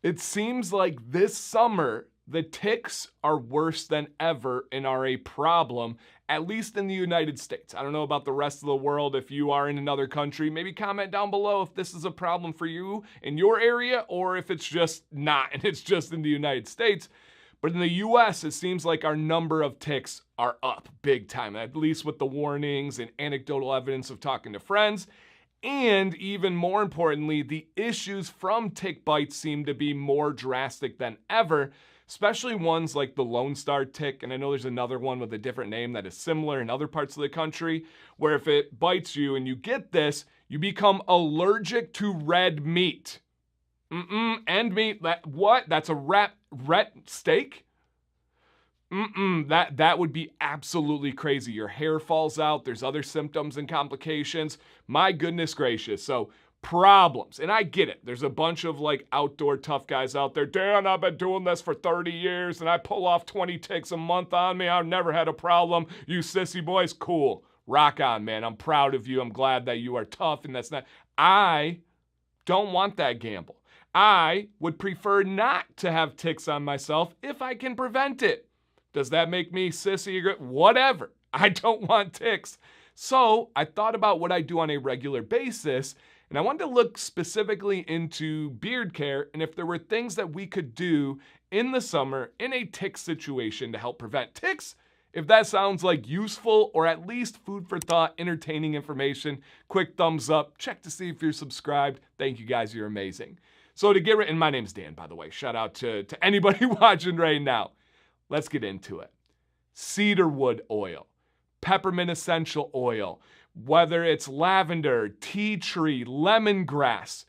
It seems like this summer, the ticks are worse than ever and are a problem, at least in the United States. I don't know about the rest of the world. If you are in another country, maybe comment down below if this is a problem for you in your area or if it's just not and it's just in the United States. But in the US, it seems like our number of ticks are up big time, at least with the warnings and anecdotal evidence of talking to friends. And even more importantly, the issues from tick bites seem to be more drastic than ever, especially ones like the Lone Star tick. And I know there's another one with a different name that is similar in other parts of the country, where if it bites you and you get this, you become allergic to red meat. End meat, what? That's a red steak? That would be absolutely crazy. Your hair falls out. There's other symptoms and complications. My goodness gracious. So problems. And I get it. There's a bunch of like outdoor tough guys out there. Dan, I've been doing this for 30 years and I pull off 20 ticks a month on me. I've never had a problem. You sissy boys, cool. Rock on, man. I'm proud of you. I'm glad that you are tough and that's not. I don't want that gamble. I would prefer not to have ticks on myself if I can prevent it. Does that make me sissy? Whatever. I don't want ticks. So I thought about what I do on a regular basis, and I wanted to look specifically into beard care and if there were things that we could do in the summer in a tick situation to help prevent ticks. If that sounds like useful or at least food for thought, entertaining information, quick thumbs up. Check to see if you're subscribed. Thank you guys. You're amazing. So to get right, and my name's Dan, by the way. Shout out to anybody watching right now. Let's get into it. Cedarwood oil, peppermint essential oil, whether it's lavender, tea tree, lemongrass,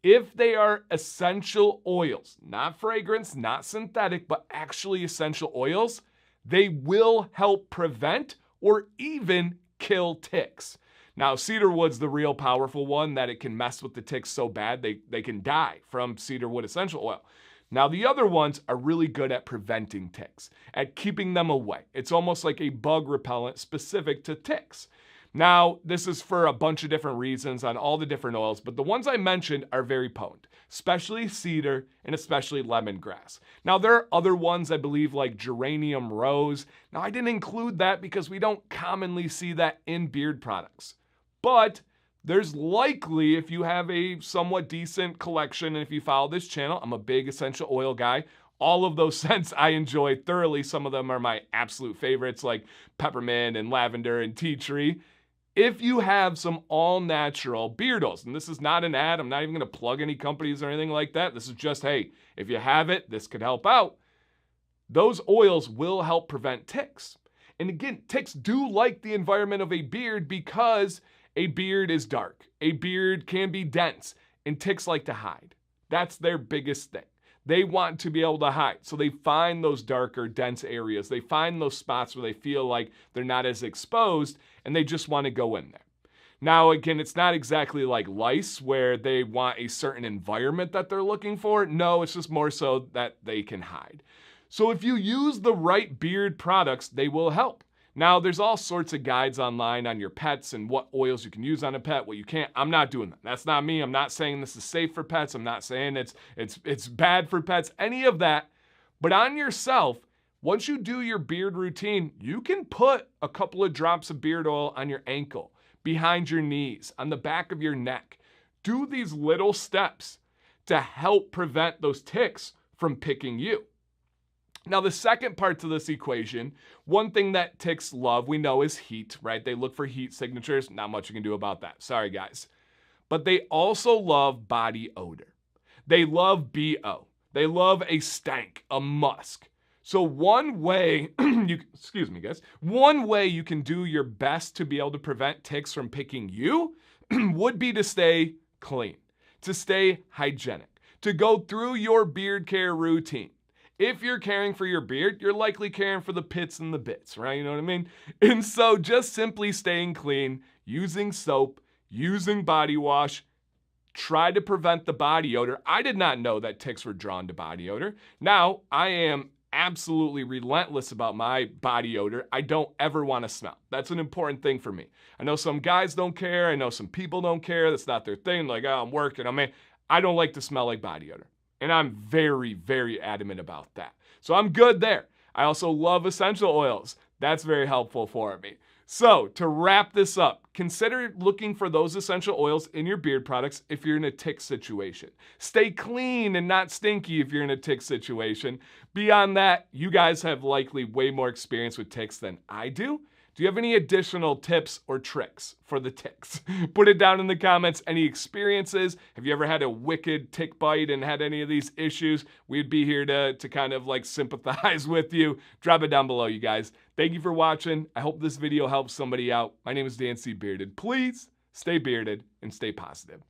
if they are essential oils, not fragrance, not synthetic, but actually essential oils, they will help prevent or even kill ticks. Now, cedarwood's the real powerful one that it can mess with the ticks so bad they can die from cedarwood essential oil. Now, the other ones are really good at preventing ticks, at keeping them away. It's almost like a bug repellent specific to ticks. Now, this is for a bunch of different reasons on all the different oils, but the ones I mentioned are very potent, especially cedar and especially lemongrass. Now, there are other ones, I believe, like geranium rose. Now, I didn't include that because we don't commonly see that in beard products. But there's likely, if you have a somewhat decent collection, and if you follow this channel, I'm a big essential oil guy. All of those scents I enjoy thoroughly. Some of them are my absolute favorites, like peppermint and lavender and tea tree. If you have some all-natural beard oils, and this is not an ad, I'm not even going to plug any companies or anything like that. This is just, hey, if you have it, this could help out. Those oils will help prevent ticks. And again, ticks do like the environment of a beard because a beard is dark. A beard can be dense, and ticks like to hide. That's their biggest thing. They want to be able to hide. So they find those darker, dense areas. They find those spots where they feel like they're not as exposed, and they just want to go in there. Now, again, it's not exactly like lice where they want a certain environment that they're looking for. No, it's just more so that they can hide. So if you use the right beard products, they will help. Now, there's all sorts of guides online on your pets and what oils you can use on a pet, what you can't. I'm not doing that. That's not me. I'm not saying this is safe for pets. I'm not saying it's bad for pets, any of that. But on yourself, once you do your beard routine, you can put a couple of drops of beard oil on your ankle, behind your knees, on the back of your neck. Do these little steps to help prevent those ticks from picking you. Now, the second part to this equation, one thing that ticks love, we know, is heat, right? They look for heat signatures. Not much you can do about that. Sorry, guys. But they also love body odor. They love BO. They love a stank, a musk. So one way, one way you can do your best to be able to prevent ticks from picking you would be to stay clean, to stay hygienic, to go through your beard care routine. If you're caring for your beard, you're likely caring for the pits and the bits, right? You know what I mean? And so just simply staying clean, using soap, using body wash, try to prevent the body odor. I did not know that ticks were drawn to body odor. Now, I am absolutely relentless about my body odor. I don't ever want to smell. That's an important thing for me. I know some guys don't care. I know some people don't care. That's not their thing. Like, oh, I'm working. I don't like to smell like body odor. And I'm very, very adamant about that. So I'm good there. I also love essential oils. That's very helpful for me. So to wrap this up, consider looking for those essential oils in your beard products if you're in a tick situation. Stay clean and not stinky if you're in a tick situation. Beyond that, you guys have likely way more experience with ticks than I do. Do you have any additional tips or tricks for the ticks? Put it down in the comments. Any experiences? Have you ever had a wicked tick bite and had any of these issues? We'd be here to kind of like sympathize with you. Drop it down below, you guys. Thank you for watching. I hope this video helps somebody out. My name is Dan C. Bearded. Please stay bearded and stay positive.